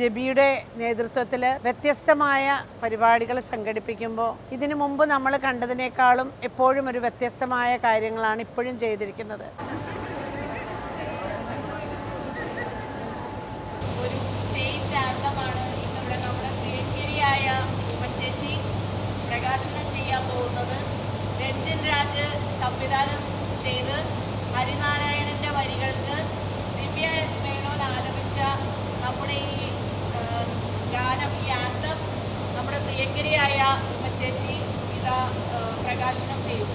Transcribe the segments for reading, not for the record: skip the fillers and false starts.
ജെബിയുടെ നേതൃത്വത്തിൽ വ്യത്യസ്തമായ പരിപാടികൾ സംഘടിപ്പിക്കുമ്പോൾ ഇതിനു മുമ്പ് നമ്മൾ കണ്ടതിനേക്കാളും എപ്പോഴും ഒരു വ്യത്യസ്തമായ കാര്യങ്ങളാണ് ഇപ്പോഴും ചെയ്തിരിക്കുന്നത്. ഒരു സ്റ്റേറ്റ് ആന്തമാണ് ഇന്നിവിടെ നമ്മുടെ പ്രിയങ്കരിയായ ഉമ്മച്ചേച്ചി പ്രകാശനം ചെയ്യാൻ പോകുന്നത്. രഞ്ജൻ രാജ് സംവിധാനം ചെയ്ത് ഹരിനാരായണൻ്റെ വരികൾക്ക് ദിവ്യ എസ് മേനോൻ ആലപിച്ച നമ്മുടെ ഈ ഗാനം, ഈ ആന്തം നമ്മുടെ പ്രിയങ്കരിയായ ഉമ്മച്ചേച്ചി ഇതാ പ്രകാശനം ചെയ്യും.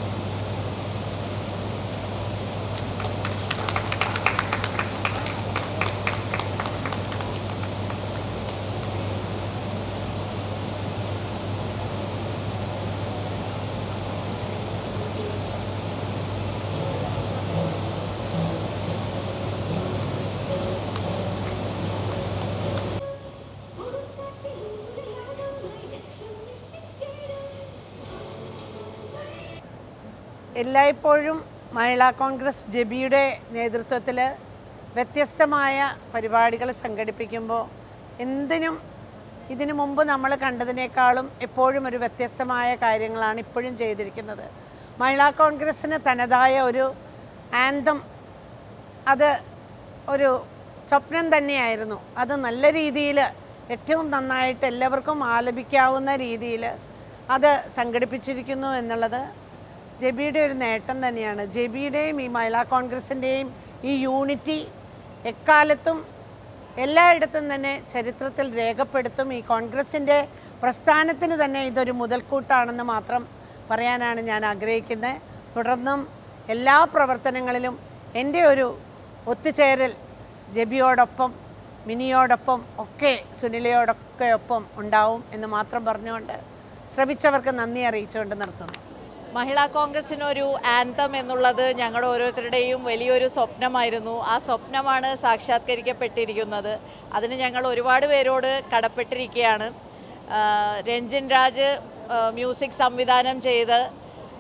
എല്ലായ്പ്പോഴും മഹിളാ കോൺഗ്രസ് ജെബിയുടെ നേതൃത്വത്തിൽ വ്യത്യസ്തമായ പരിപാടികൾ സംഘടിപ്പിക്കുമ്പോൾ ഇതിനു മുമ്പ് നമ്മൾ കണ്ടതിനേക്കാളും എപ്പോഴും ഒരു വ്യത്യസ്തമായ കാര്യങ്ങളാണ് ഇപ്പോഴും ചെയ്തിരിക്കുന്നത്. മഹിളാ കോൺഗ്രസ്സിന് തനതായ ഒരു ആന്തം, അത് ഒരു സ്വപ്നം തന്നെയായിരുന്നു. അത് നല്ല രീതിയിൽ, ഏറ്റവും നന്നായിട്ട് എല്ലാവർക്കും ആലപിക്കാവുന്ന രീതിയിൽ അത് സംഘടിപ്പിച്ചിരിക്കുന്നു എന്നുള്ളത് ജെബിയുടെ ഒരു നേട്ടം തന്നെയാണ്. ജെബിയുടെയും ഈ മഹിളാ കോൺഗ്രസിൻ്റെയും ഈ യൂണിറ്റി എക്കാലത്തും എല്ലായിടത്തും തന്നെ ചരിത്രത്തിൽ രേഖപ്പെടുത്തും. ഈ കോൺഗ്രസിൻ്റെ പ്രസ്ഥാനത്തിന് തന്നെ ഇതൊരു മുതൽക്കൂട്ടാണെന്ന് മാത്രം പറയാനാണ് ഞാൻ ആഗ്രഹിക്കുന്നത്. തുടർന്നും എല്ലാ പ്രവർത്തനങ്ങളിലും എൻ്റെ ഒരു ഒത്തുചേരൽ ജെബിയോടൊപ്പം, മിനിയോടൊപ്പം ഒക്കെ, സുനിലയോടൊക്കെ ഒപ്പം ഉണ്ടാവും എന്ന് മാത്രം പറഞ്ഞുകൊണ്ട് ശ്രമിച്ചവർക്ക് നന്ദി അറിയിച്ചുകൊണ്ട് നിർത്തുന്നു. മഹിളാ കോൺഗ്രസിനൊരു ആന്തം എന്നുള്ളത് ഞങ്ങളുടെ ഓരോരുത്തരുടെയും വലിയൊരു സ്വപ്നമായിരുന്നു. ആ സ്വപ്നമാണ് സാക്ഷാത്കരിക്കപ്പെട്ടിരിക്കുന്നത്. അതിന് ഞങ്ങൾ ഒരുപാട് പേരോട് കടപ്പെട്ടിരിക്കുകയാണ്. രഞ്ജൻ രാജ് മ്യൂസിക് സംവിധാനം ചെയ്ത്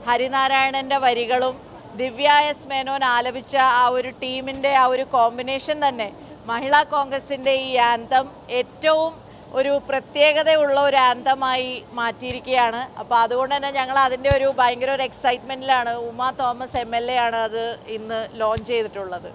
ഹരിനാരായണൻ്റെ വരികളും ദിവ്യ എസ് മേനോൻ ആലപിച്ച ആ ഒരു ടീമിൻ്റെ ആ ഒരു കോമ്പിനേഷൻ തന്നെ മഹിളാ കോൺഗ്രസിൻ്റെ ഈ ആന്തം ഏറ്റവും ഒരു പ്രത്യേകതയുള്ള ഒരു ആന്തമായി മാറ്റിയിരിക്കുകയാണ്. അപ്പോൾ അതുകൊണ്ട് തന്നെ ഞങ്ങൾ അതിൻ്റെ ഒരു ഭയങ്കര ഒരു എക്സൈറ്റ്മെൻറ്റിലാണ്. ഉമാ തോമസ് MLA ആണ് അത് ഇന്ന് ലോഞ്ച് ചെയ്തിട്ടുള്ളത്.